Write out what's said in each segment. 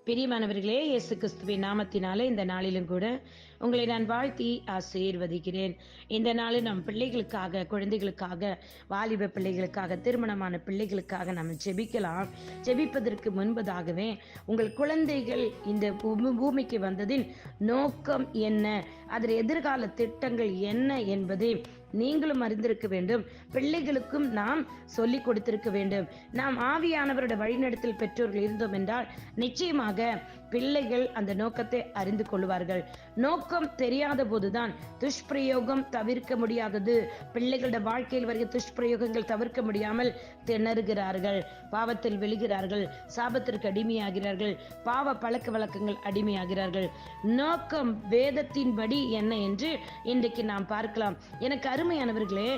பிரியமானவர்களே, இயேசு கிறிஸ்துவின் நாமத்தினாலே இந்த நாளிலும் கூட உங்களை நான் வாழ்த்தி ஆசீர்வதிக்கிறேன். இந்த நாளில் நம் பிள்ளைகளுக்காக, குழந்தைகளுக்காக, வாலிப பிள்ளைகளுக்காக, திருமணமான பிள்ளைகளுக்காக நம்ம ஜெபிக்கலாம். ஜெபிப்பதற்கு முன்பதாகவே உங்கள் குழந்தைகள் இந்த பூமிக்கு வந்ததின் நோக்கம் என்ன, அதில் எதிர்கால திட்டங்கள் என்ன என்பதை நீங்களும் அறிந்திருக்க வேண்டும். பிள்ளைகளுக்கும் நாம் சொல்லிக் கொடுத்திருக்க வேண்டும். நாம் ஆவியானவருடைய வழிநடத்தல் பெற்றோர்கள் இருந்தோம் என்றால் நிச்சயமாக பிள்ளைகள் அந்த நோக்கத்தை அறிந்து கொள்வார்கள். நோக்கம் தெரியாத போதுதான் துஷ்பிரயோகம் தவிர்க்க முடியாதது. பிள்ளைகளோட வாழ்க்கையில் வருகிற துஷ்பிரயோகங்கள் தவிர்க்க முடியாமல் திணறுகிறார்கள், பாவத்தில் விழுகிறார்கள், சாபத்திற்கு அடிமையாகிறார்கள், பாவ பழக்க வழக்கங்கள் அடிமையாகிறார்கள். நோக்கம் வேதத்தின்படி என்ன என்று இன்றைக்கு நாம் பார்க்கலாம். எனக்கு அருமையானவர்களே,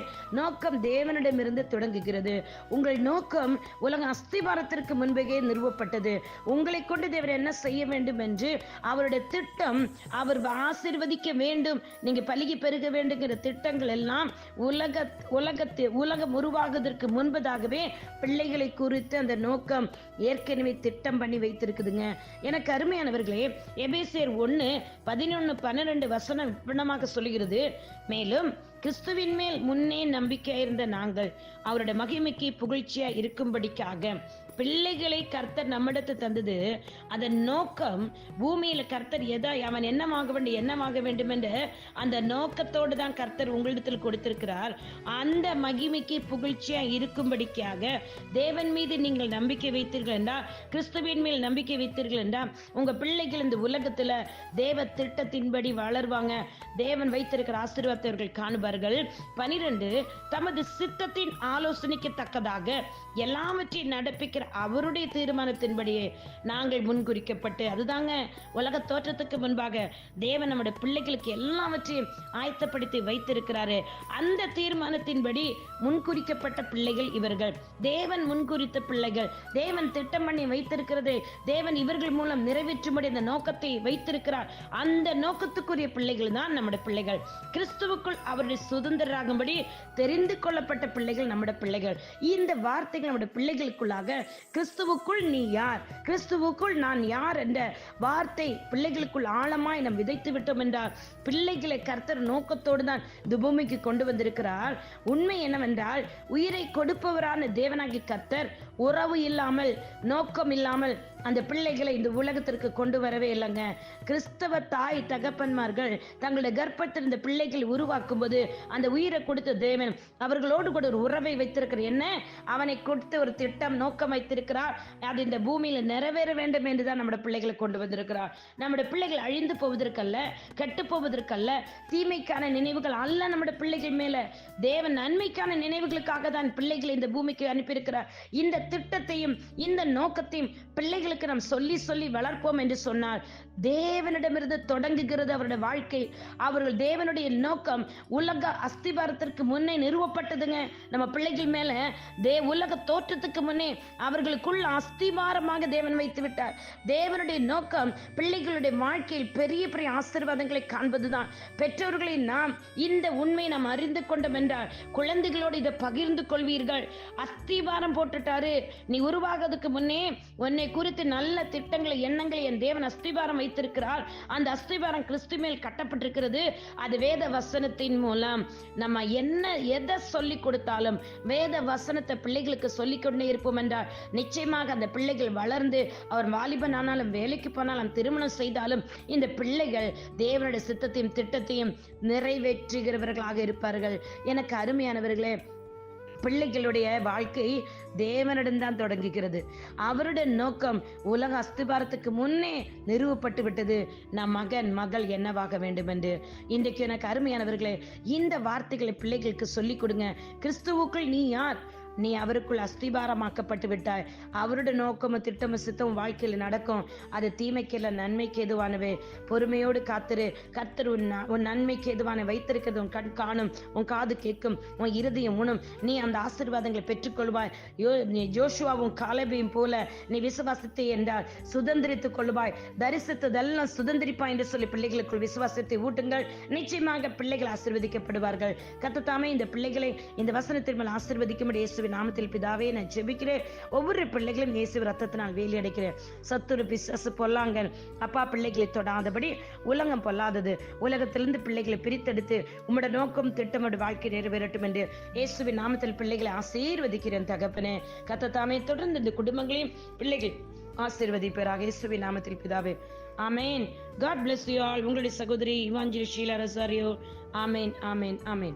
நோக்கம் தேவனிடமிருந்து தொடங்குகிறது. உங்கள் நோக்கம் உலக அஸ்திபாரத்திற்கு முன்பே நிறுவப்பட்டது. உங்களை கொண்டு தேவன் என்ன செய்ய வேண்டும் என்று அவருடைய திட்டம், அவர் ஆசீர்வதிக்க வேண்டும், நீங்க பலுகி பெருக வேண்டுங்கிற திட்டங்கள் எல்லாம் உலகம் உருவாகுவதற்கு முன்பதாகவே பிள்ளைகளை குறித்து அந்த நோக்கம் ஏற்கனவே திட்டம் பண்ணி வைத்திருக்குதுங்க. எனக்கு அருமையானவர்களே, எபேசியர் 1:11-12 வசனம் விவரணமாக சொல்லுகிறது. மேலும் கிறிஸ்துவின் மேல் முன்னே நம்பிக்கையிருந்த நாங்கள் அவருடைய மகிமைக்கு புகழ்ச்சியா இருக்கும்படிக்காக பிள்ளைகளை கர்த்தர் நம்மிடத்து தந்தது. அதன் நோக்கம் பூமியில கர்த்தர் அவன் என்னமாக வேண்டும் என்ற அந்த நோக்கத்தோடு தான் கர்த்தர் உங்களிடத்தில் கொடுத்திருக்கிறார். அந்த மகிமைக்கு புகழ்ச்சியா இருக்கும்படிக்காக தேவன் மீது நீங்கள் நம்பிக்கை வைத்தீர்கள் என்றால், கிறிஸ்துவின் மேல் நம்பிக்கை வைத்தீர்கள் என்றால், உங்க பிள்ளைகள் இந்த உலகத்துல தேவ திட்டத்தின்படி வளர்வாங்க. தேவன் வைத்திருக்கிற ஆசீர்வாதத்தை காணுவார்கள். 12 தமது சித்தத்தின் ஆலோசனைக்கு தக்கதாக எல்லாவற்றையும் நடப்பிக்கிற அவருடைய தீர்மானத்தின்படியே நாங்கள் முன்குறிக்கப்பட்டு, அதுதாங்க உலக தோற்றத்துக்கு முன்பாக தேவன் நம்முடைய பிள்ளைகளுக்கு எல்லாவற்றையும் ஆயத்தப்படுத்தி வைத்திருக்கிறாரு. அந்த தீர்மானத்தின்படி முன்குறிக்கப்பட்ட பிள்ளைகள் இவர்கள். தேவன் முன்குறித்த பிள்ளைகள். தேவன் திட்டம் பண்ணி வைத்திருக்கிறது. தேவன் இவர்கள் மூலம் நிறைவேற்றும்படி அந்த நோக்கத்தை வைத்திருக்கிறார். அந்த நோக்கத்துக்குரிய பிள்ளைகள் தான் நம்முடைய பிள்ளைகள். கிறிஸ்துவுக்குள் அவருடைய சுதந்திரராகும்படி தெரிந்து கொள்ளப்பட்ட பிள்ளைகள் நம்முடைய பிள்ளைகள். இந்த வார்த்தைகள் நம்முடைய பிள்ளைகளுக்குள்ளாக கிறிஸ்துவுக்குள் நீ யார், கிறிஸ்துவுக்குள் நான் யார் என்ற வார்த்தை பிள்ளைகளுக்குள் ஆழமாய் நாம் விதைத்து விட்டோம் என்றால், பிள்ளைகளை கர்த்தர் நோக்கத்தோடு தான் இந்த பூமிக்கு கொண்டு வந்திருக்கிறார். உண்மை என்னவென்றால், உயிரை கொடுப்பவரான தேவனாகிய கர்த்தர் உறவு இல்லாமல், நோக்கம் இல்லாமல் அந்த பிள்ளைகளை இந்த உலகத்திற்கு கொண்டு வரவே இல்லைங்க. கிறிஸ்தவ தாய் தகப்பன்மார்கள் தங்களுடைய கர்ப்பத்தில் இந்த பிள்ளைகளை உருவாக்கும் போது அந்த உயிரை கொடுத்த தேவன் அவர்களோடு கூட ஒரு உறவை வைத்திருக்கிற என்ன, அவனை கொடுத்து ஒரு திட்டம், நோக்கம் வைத்திருக்கிறார். அது இந்த பூமியில நிறைவேற வேண்டும் என்றுதான் நம்முடைய பிள்ளைகளை கொண்டு வந்திருக்கிறார். நம்முடைய பிள்ளைகள் அழிந்து போவதற்கல்ல, கெட்டு போவதற்கல்ல, தீமைக்கான நினைவுகள் அல்ல. நம்முடைய பிள்ளைகள் மேல தேவன் நன்மைக்கான நினைவுகளுக்காக தான் பிள்ளைகளை இந்த பூமிக்கு அனுப்பியிருக்கிறார். இந்த திட்டத்தையும் இந்த நோக்கத்தையும் பிள்ளைகளுக்கு நாம் சொல்லி சொல்லி வளர்ப்போம் என்று சொன்னார். தேவனிடமிருந்து தொடங்குகிறது அவருடைய வாழ்க்கை. அவர்கள் தேவனுடைய நோக்கம் உலக அஸ்திபாரத்திற்கு முன்னே நிறுவப்பட்டதுங்க. நம்ம பிள்ளைகள் மேல உலக தோற்றத்துக்கு முன்னே அவர்களுக்குள்ள அஸ்திபாரமாக தேவன் வைத்து விட்டார். தேவனுடைய நோக்கம் பிள்ளைகளுடைய வாழ்க்கையில் பெரிய பெரிய ஆசீர்வாதங்களை காண்பதுதான். பெற்றோர்களை நாம் இந்த உண்மையை நாம் அறிந்து கொண்டோம் என்றால் குழந்தைகளோடு இதை பகிர்ந்து கொள்வீர்கள். அஸ்திபாரம் போட்டுட்டாரு, நீ உருவாகிறதுக்கு முன்னே உன்னை குறித்து நல்ல திட்டங்களை, எண்ணங்களை என் தேவன் அஸ்திபாரம் வைத்திருக்கிறார். அந்த அஸ்திபாரம் கிறிஸ்து மேல் கட்டப்பட்டிருக்கிறது. அது வேத வசனத்தின் மூலம் நம்ம எதை சொல்லிக் கொடுத்தாலும் வேத வசனத்தை பிள்ளைகளுக்கு சொல்லிக்கொண்டே இருப்போம் என்றால் நிச்சயமாக அந்த பிள்ளைகள் வளர்ந்து அவர் வாலிபன் ஆனாலும், வேலைக்கு போனாலும், திருமணம் செய்தாலும் இந்த பிள்ளைகள் தேவனுடைய சித்தத்தையும் திட்டத்தையும் நிறைவேற்றுகிறவர்களாக இருப்பார்கள். எனக்கு அருமையானவர்களே, பிள்ளைகளுடைய வாழ்க்கை தேவனிடம்தான் தொடங்குகிறது. அவருடைய நோக்கம் உலக அஸ்திபாரத்துக்கு முன்னே நிறுவப்பட்டு விட்டது. நம் மகன் மகள் என்னவாக வேண்டும் என்று. இன்றைக்கு எனக்கு அருமையானவர்களே, இந்த வார்த்தைகளை பிள்ளைகளுக்கு சொல்லிக் கொடுங்க. கிறிஸ்துவுக்குள் நீ யார், நீ அவருக்குள் அஸ்திபாரமாக்கப்பட்டு விட்டாய். அவருடைய நோக்கமும் திட்டமும் சித்தமும் வாழ்க்கையில் நடக்கும். அது தீமைக்கு இல்லை, நன்மைக்கு எதுவானவே. பொறுமையோடு காத்திரு. கர்த்தர் உன் நன்மைக்கு எதுவான வைத்திருக்கிறது உன் கண் காணும், உன் காது கேட்கும், உன் இருதயம் உணும். நீ அந்த ஆசீர்வாதங்களை பெற்றுக்கொள்வாய். யோசுவாவும் காலேபையும் போல நீ விசுவாசத்தை என்றால் சுதந்திரித்துக் கொள்வாய். தரிசித்ததெல்லாம் சுதந்திரிப்பாய் என்று சொல்லி பிள்ளைகளுக்குள் விசுவாசத்தை ஊட்டுங்கள். நிச்சயமாக பிள்ளைகள் ஆசீர்வதிக்கப்படுவார்கள். கர்த்தர் தாமே இந்த பிள்ளைகளை இந்த வசனத்தின் மேல் ஆசீர்வதிக்கும்படி இயேசுவின் நாமத்தில் பிதாவே நான் ஜெபிக்கிறேன். ஒவ்வொரு பிள்ளைகளும் இயேசு ரத்தத்தினால் வேலி அடைக்கிறேன். சத்துரு பிசாசு பொல்லாங்கன் அப்பா பிள்ளைகளை தொடாதபடி, உலகம் பொல்லாதது உலகத்திலிருந்து பிள்ளைகளை பிரித்தெடுத்து உம்முடைய நோக்கம் திட்டமோட வாழ்க்கை நிறைவேறட்டும் என்று இயேசுவின் நாமத்தில் பிள்ளைகளை ஆசீர்வதிக்கிறேன் தகப்பனே. கர்த்தர் தொடர்ந்து இந்த குடும்பங்களையும் பிள்ளைகள் ஆசீர்வதிப்பாராக இயேசுவின் நாமத்தில் பிதாவே. ஆமென். God bless you all. உங்களுடைய சகோதரி இவாஞ்சலிஸ்ட் ஷீலா ரொசாரியோ. ஆமென், ஆமென், ஆமென்.